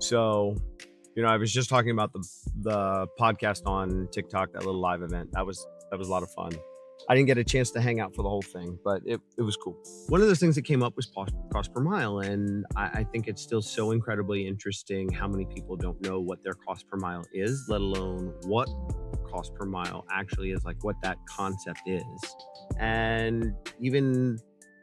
So, I was just talking about the podcast on TikTok, that little live event. That was a lot of fun. I didn't get a chance to hang out for the whole thing, but it was cool. One of those things that came up was cost per mile, and I think it's still so incredibly interesting how many people don't know what their cost per mile is, let alone what cost per mile actually is, like what that concept is. And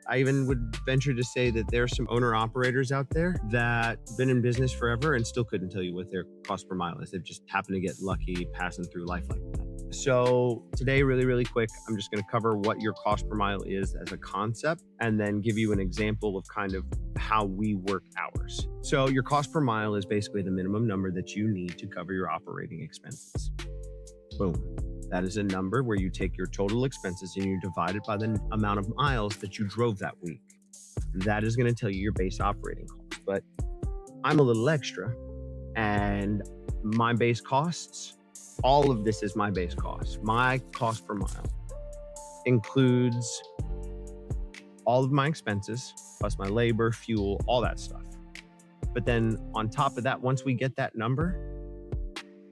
I even would venture to say that there are some owner operators out there that been in business forever and still couldn't tell you what their cost per mile is. They've just happened to get lucky passing through life like that. So today, really, really quick, I'm just going to cover what your cost per mile is as a concept and then give you an example of kind of how we work ours. So your cost per mile is basically the minimum number that you need to cover your operating expenses. Boom. That is a number where you take your total expenses and you divide it by the amount of miles that you drove that week. That is going to tell you your base operating cost. But I'm a little extra, and my base costs, all of this is my base cost. My cost per mile includes all of my expenses, plus my labor, fuel, all that stuff. But then on top of that, once we get that number,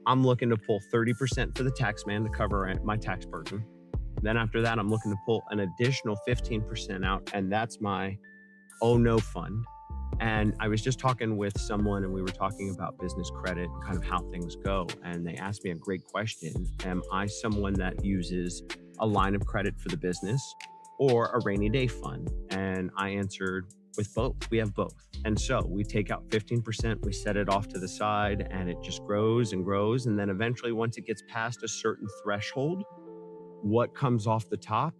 I'm looking to pull 30% for the tax man to cover my tax burden. Then after that, I'm looking to pull an additional 15% out, and that's my oh no fund. And I was just talking with someone, and we were talking about business credit and kind of how things go. And they asked me a great question. Am I someone that uses a line of credit for the business or a rainy day fund? And I answered with both. We have both. And so we take out 15%, we set it off to the side, and it just grows and grows. And then eventually, once it gets past a certain threshold, what comes off the top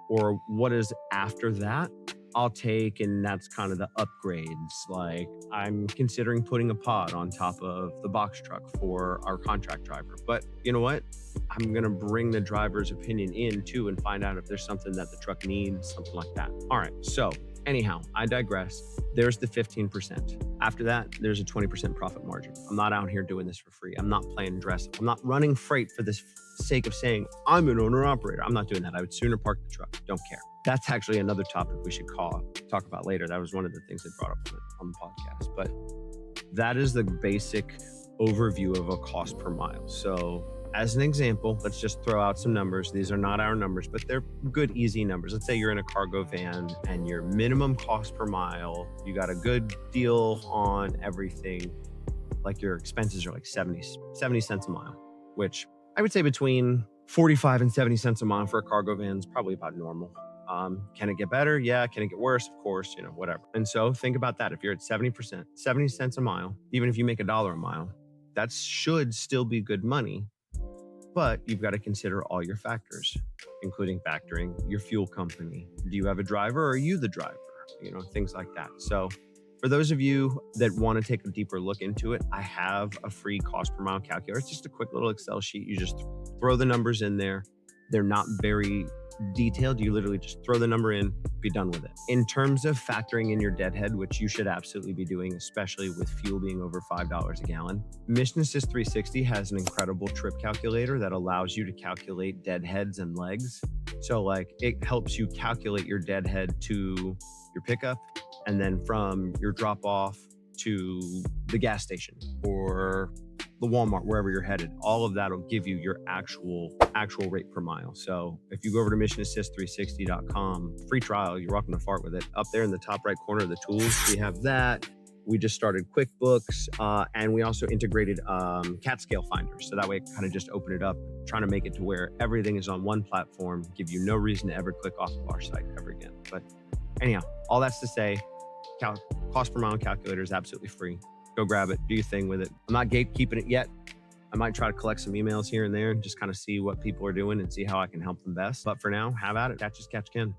or what is after that, I'll take, and that's kind of the upgrades. Like, I'm considering putting a pod on top of the box truck for our contract driver. But you know what? I'm going to bring the driver's opinion in too and find out if there's something that the truck needs, something like that. All right. So anyhow, I digress. There's the 15%. After that, there's a 20% profit margin. I'm not out here doing this for free. I'm not playing dress up. I'm not running freight for this sake of saying I'm an owner operator. I'm not doing that. I would sooner park the truck. Don't care. That's actually another topic we should talk about later. That was one of the things they brought up on the podcast. But that is the basic overview of a cost per mile. So as an example, let's just throw out some numbers. These are not our numbers, but they're good, easy numbers. Let's say you're in a cargo van and your minimum cost per mile, you got a good deal on everything. Like your expenses are like 70 cents a mile, which I would say between 45 and 70 cents a mile for a cargo van is probably about normal. Can it get better? Yeah. Can it get worse? Of course, whatever. And so think about that. If you're at 70%, 70 cents a mile, even if you make $1 a mile, that should still be good money. But you've got to consider all your factors, including factoring your fuel company. Do you have a driver or are you the driver? Things like that. So for those of you that want to take a deeper look into it, I have a free cost per mile calculator. It's just a quick little Excel sheet. You just throw the numbers in there. They're not very detailed. You literally just throw the number in, be done with it. In terms of factoring in your deadhead, which you should absolutely be doing, especially with fuel being over $5 a gallon, Mission Assist 360 has an incredible trip calculator that allows you to calculate deadheads and legs. So like it helps you calculate your deadhead to your pickup, and then from your drop off to the gas station or the Walmart, wherever you're headed. All of that will give you your actual rate per mile. So if you go over to missionassist360.com, free trial, you're welcome to fart with it. Up there in the top right corner of the tools, we have that. We just started QuickBooks, and we also integrated CAT scale finders. So that way, kind of just open it up, trying to make it to where everything is on one platform, give you no reason to ever click off of our site ever again. But anyhow, all that's to say, cost per mile calculator is absolutely free. Go grab it, do your thing with it. I'm not gatekeeping it yet. I might try to collect some emails here and there and just kind of see what people are doing and see how I can help them best. But for now, have at it. Catch as catch can.